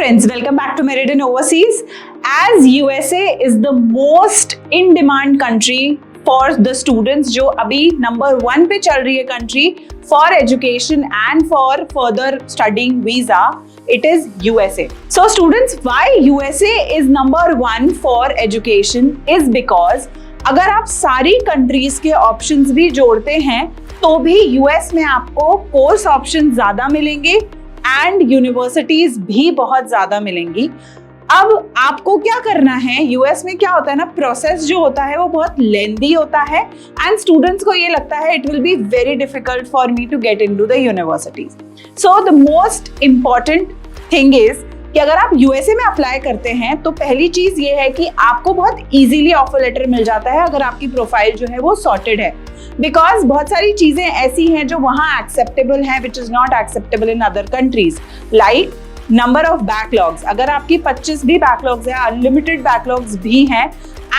friends, welcome back to Meridian Overseas. As USA is the most in demand country for the students, जो अभी number 1 पे चल रही है country for education and for further studying visa, it is USA. So students, why USA is number 1 for education is because अगर आप सारी countries के options भी जोड़ते हैं तो भी US में आपको कोर्स ऑप्शन ज्यादा मिलेंगे एंड यूनिवर्सिटीज भी बहुत ज्यादा मिलेंगी। अब आपको क्या करना है, यूएस में क्या होता है ना, प्रोसेस जो होता है वो बहुत लेंदी होता है एंड स्टूडेंट्स को ये लगता है it will be very difficult for me to get into the universities. So the most important thing is कि अगर आप यूएसए में अप्लाई करते हैं तो पहली चीज ये है कि आपको बहुत इजीली ऑफर लेटर मिल जाता है अगर आपकी प्रोफाइल जो है वो सॉर्टेड है, बिकॉज बहुत सारी चीजें ऐसी हैं जो वहां एक्सेप्टेबल है which is not acceptable in other countries, like number of backlogs. अगर आपकी 25 भी बैकलॉग्स है, अनलिमिटेड बैकलॉग्स भी हैं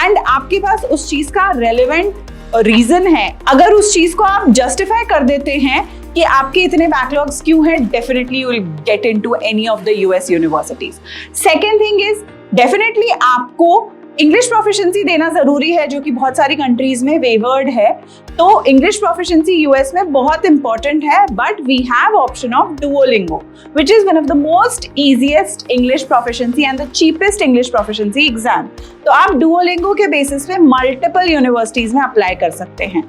एंड आपके पास उस चीज का रेलेवेंट रीजन है, अगर उस चीज को आप जस्टिफाई कर देते हैं कि आपके इतने बैकलॉग्स क्यों हैं, definitely you will get into any of the US universities. Second thing is definitely आपको इंग्लिश प्रोफिशिएंसी देना जरूरी है, जो कि बहुत सारी कंट्रीज में वेवर्ड है। तो इंग्लिश प्रोफिशिएंसी यूएस में बहुत इंपॉर्टेंट है, but we have option of Duolingo which is one of the most easiest English proficiency and the cheapest English proficiency exam. तो आप डुओलिंगो के बेसिस पे मल्टीपल यूनिवर्सिटीज में अप्लाई कर सकते हैं।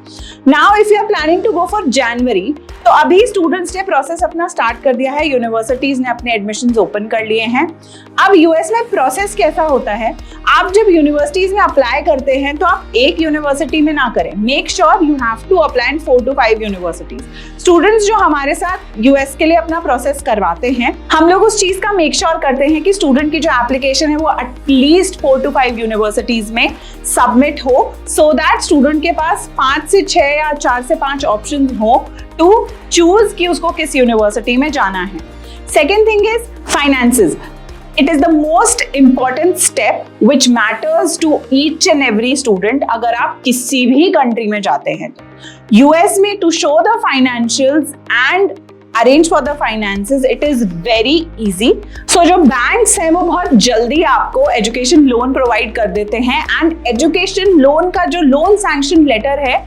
Now if you are planning to go for January, तो अभी स्टूडेंट्स ने प्रोसेस अपना स्टार्ट कर दिया है, यूनिवर्सिटीज ने अपने एडमिशंस ओपन कर लिए हैं। अब यूएस में प्रोसेस कैसा होता है, आप जब यूनिवर्सिटीज में अप्लाई करते हैं तो आप एक यूनिवर्सिटी में ना करें, make sure you have to apply in 4 to 5 universities. Students जो हमारे साथ यूएस के लिए अपना प्रोसेस करवाते हैं, हम लोग उस चीज का मेक श्योर करते हैं कि स्टूडेंट की जो एप्लीकेशन है वो एटलीस्ट 4 to 5 यूनिवर्सिटीज में सबमिट हो, सो दैट स्टूडेंट के पास 5 से 6 या 4 से 5 ऑप्शन हो टू चूज कि उसको किस यूनिवर्सिटी में जाना है। Second thing is finances. It is the most important step which matters to each and every student अगर आप किसी भी कंट्री में जाते हैं। यूएस में to show the financials and arrange for the finances it is very easy। So जो banks हैं वो बहुत जल्दी आपको एजुकेशन लोन प्रोवाइड कर देते हैं एंड एजुकेशन लोन का जो लोन सैंक्शन लेटर है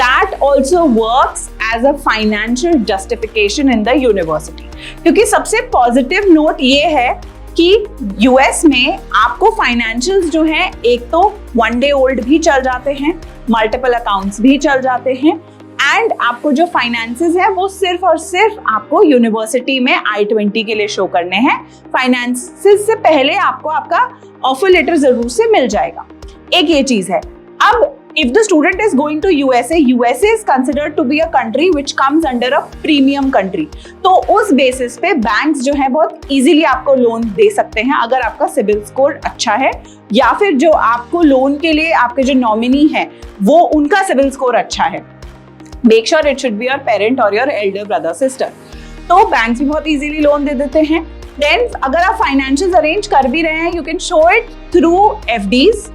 that also works as a financial justification in the university। क्योंकि सबसे पॉजिटिव नोट ये है कि यूएस में आपको फाइनेंशियल्स जो हैं एक तो 1 day ओल्ड भी चल जाते हैं, मल्टीपल अकाउंट्स भी चल जाते हैं एंड आपको जो फाइनेंसेस है वो सिर्फ और सिर्फ आपको यूनिवर्सिटी में I-20 के लिए शो करने हैं। फाइनेंसेस से पहले आपको आपका ऑफर लेटर जरूर से मिल जाएगा। एक ये चीज है। अब if the student is going to USA, USA is considered to be a country which comes under a premium country। तो उस बेसिस पे बैंक्स जो है बहुत इजीली आपको लोन दे सकते हैं अगर आपका सिबिल स्कोर अच्छा है, या फिर जो आपको लोन के लिए आपके जो नॉमिनी है वो उनका सिबिल स्कोर अच्छा है। Make sure it should be your parent और योर एल्डर ब्रदर सिस्टर। तो बैंक्स भी बहुत इजीली लोन दे देते हैं। देन अगर आप फाइनेंशियल अरेंज कर भी रहे हैं, you can show it through FDs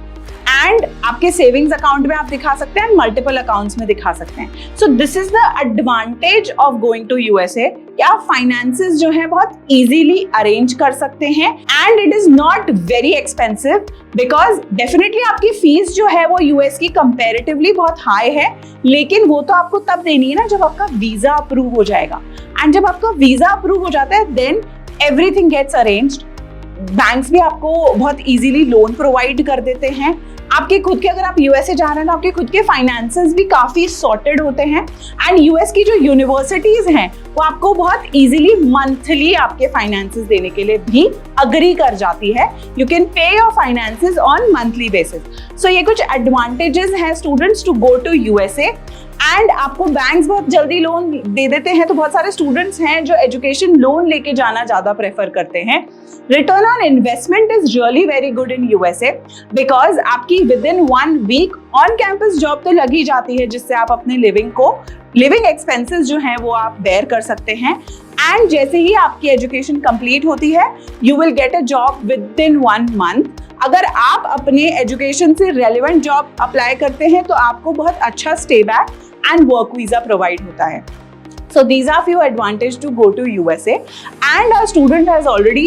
and आपके सेविंग्स अकाउंट में आप दिखा सकते हैं, मल्टीपल अकाउंट्स में दिखा सकते हैं। So this is the advantage of going to USA कि आप फाइनेंसेस जो है बहुत इजीली अरेंज कर सकते हैं and it is not very expensive, because definitely आपकी फीस जो है वो यूएस की कंपैरेटिवली बहुत हाई है, लेकिन वो तो आपको तब देनी है ना जब आपका वीजा अप्रूव हो जाएगा। एंड जब आपका वीजा अप्रूव हो जाता है then everything gets arranged. Banks भी आपको बहुत इजीली लोन प्रोवाइड कर देते हैं। आपके खुद के, अगर आप यूएसए जा रहे हैं तो आपके खुद के फाइनेंसेस भी काफी सॉर्टेड होते हैं एंड यूएस की जो यूनिवर्सिटीज हैं वो आपको बहुत इजीली मंथली आपके फाइनेंसेस देने के लिए भी अग्री कर जाती है। You can pay your finances on monthly basis. So ये कुछ एडवांटेजेस हैं students to go to USA and आपको बैंक्स बहुत जल्दी लोन दे देते हैं। तो बहुत सारे स्टूडेंट्स हैं जो एजुकेशन लोन लेके जाना ज्यादा प्रेफर करते हैं। Return on investment is really very good in USA, because आपकी within 1 week on campus job तो लगी जाती है, जिससे आप अपने लिविंग एक्सपेंसेस जो हैं वो आप बेयर कर सकते हैं। एंड जैसे ही आपकी एजुकेशन कंप्लीट होती है you will get a job with in 1 month। अगर आप अपने एजुकेशन से रेलेवेंट जॉब अप्लाई करते हैं तो आपको बहुत अच्छा stay back and work visa provide होता है। So these are few advantages to go to USA, and our student has already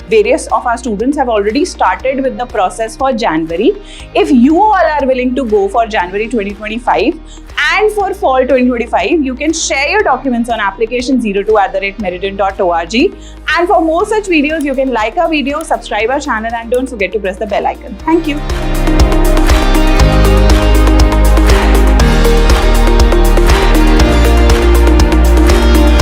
various of our students have already started with the process for January. If you all are willing to go for January 2025 and for fall 2025, you can share your documents on application02@meridian.org. And for more such videos, you can like our video, subscribe our channel, and don't forget to press the bell icon. Thank you.